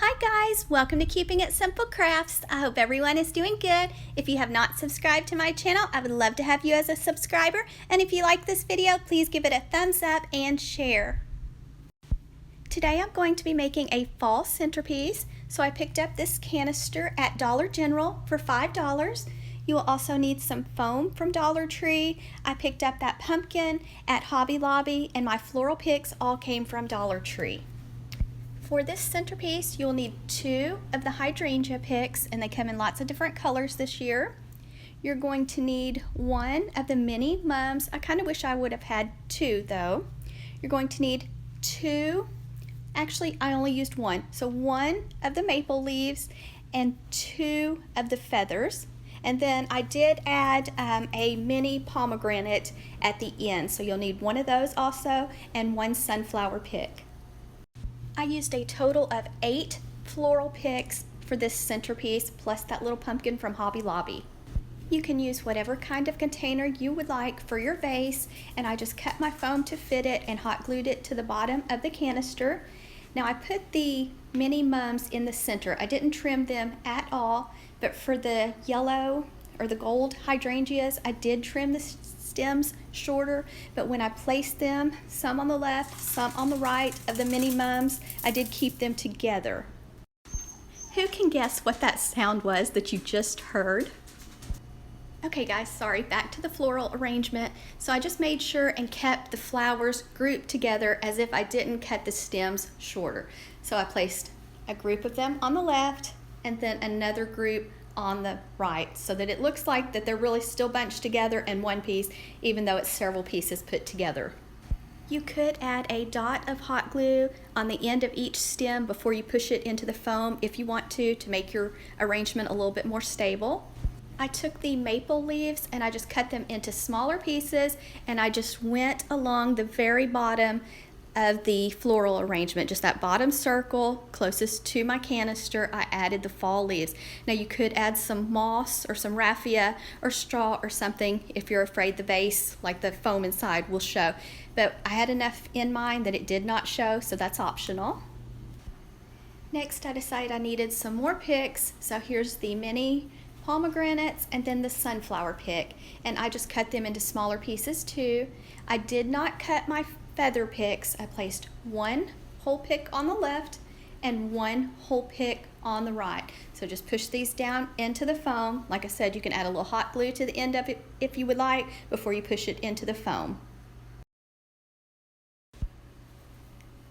Hi guys, welcome to Keeping It Simple Crafts. I hope everyone is doing good. If you have not subscribed to my channel, I would love to have you as a subscriber. And if you like this video, please give it a thumbs up and share. Today I'm going to be making a fall centerpiece. So I picked up this canister at Dollar General for $5. You will also need some foam from Dollar Tree. I picked up that pumpkin at Hobby Lobby, and my Floral Picks all came from Dollar Tree. For this centerpiece, you'll need 2 of the hydrangea picks, and they come in lots of different colors this year. You're going to need 1 of the mini mums. I kind of wish I would have had 2 though. You're going to need 2, actually I only used 1, so 1 of the maple leaves and 2 of the feathers. And then I did add a mini pomegranate at the end, so you'll need 1 of those also, and 1 sunflower pick. I used a total of 8 floral picks for this centerpiece, plus that little pumpkin from Hobby Lobby. You can use whatever kind of container you would like for your vase, and I just cut my foam to fit it and hot glued it to the bottom of the canister. Now I put the mini mums in the center. I didn't trim them at all, but for the yellow or the gold hydrangeas, I did trim the stems shorter, but when I placed them, some on the left, some on the right of the mini mums, I did keep them together. Who can guess what that sound was that you just heard? Okay guys, sorry, back to the floral arrangement. So I just made sure and kept the flowers grouped together as if I didn't cut the stems shorter. So I placed a group of them on the left and then another group on the right, so that it looks like that they're really still bunched together in one piece, even though it's several pieces put together. You could add a dot of hot glue on the end of each stem before you push it into the foam if you want to make your arrangement a little bit more stable. I took the maple leaves and I just cut them into smaller pieces, and I just went along the very bottom of the floral arrangement, just that bottom circle closest to my canister. I added the fall leaves. Now you could add some moss or some raffia or straw or something if you're afraid the vase, like the foam inside, will show, but I had enough in mind that it did not show, so that's optional. Next I decided I needed some more picks, so here's the mini pomegranates and then the sunflower pick, and I just cut them into smaller pieces too. I did not cut my feather picks. I placed 1 whole pick on the left and 1 whole pick on the right. So just push these down into the foam. Like I said, you can add a little hot glue to the end of it if you would like before you push it into the foam.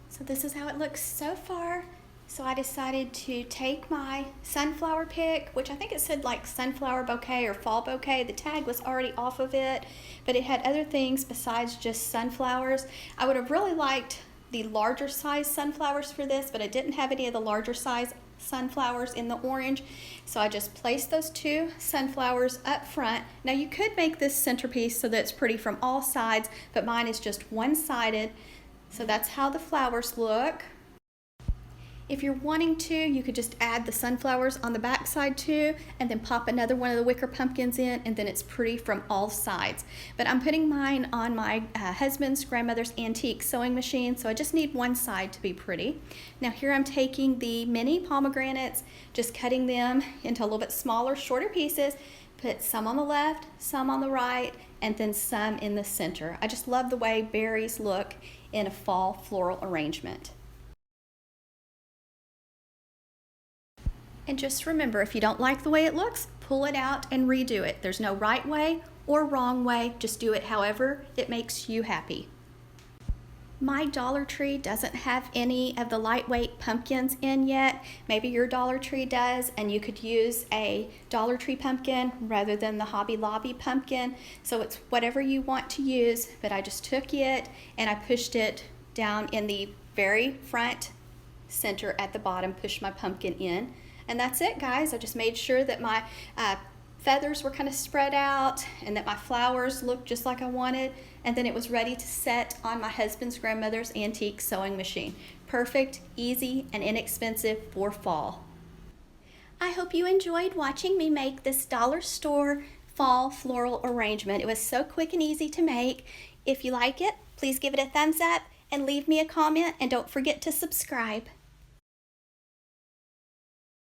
So this is how it looks so far. So I decided to take my sunflower pick, which I think it said like sunflower bouquet or fall bouquet. The tag was already off of it, but it had other things besides just sunflowers. I would have really liked the larger size sunflowers for this, but I didn't have any of the larger size sunflowers in the orange. So I just placed those 2 sunflowers up front. Now you could make this centerpiece so that it's pretty from all sides, but mine is just one-sided. So that's how the flowers look. If you're wanting to, you could just add the sunflowers on the back side too, and then pop another one of the wicker pumpkins in, and then it's pretty from all sides. But I'm putting mine on my husband's grandmother's antique sewing machine, so I just need one side to be pretty. Now here I'm taking the mini pomegranates, just cutting them into a little bit smaller, shorter pieces, put some on the left, some on the right, and then some in the center. I just love the way berries look in a fall floral arrangement. And just remember, if you don't like the way it looks, pull it out and redo it. There's no right way or wrong way, just do it however it makes you happy. My Dollar Tree doesn't have any of the lightweight pumpkins in yet. Maybe your Dollar Tree does, and you could use a Dollar Tree pumpkin rather than the Hobby Lobby pumpkin. So it's whatever you want to use, but I just took it and I pushed it down in the very front center at the bottom, pushed my pumpkin in. And that's it, guys. I just made sure that my feathers were kind of spread out and that my flowers looked just like I wanted, and then it was ready to set on my husband's grandmother's antique sewing machine. Perfect, easy, and inexpensive for fall. I hope you enjoyed watching me make this dollar store fall floral arrangement. It was so quick and easy to make. If you like it, please give it a thumbs up and leave me a comment, and don't forget to subscribe.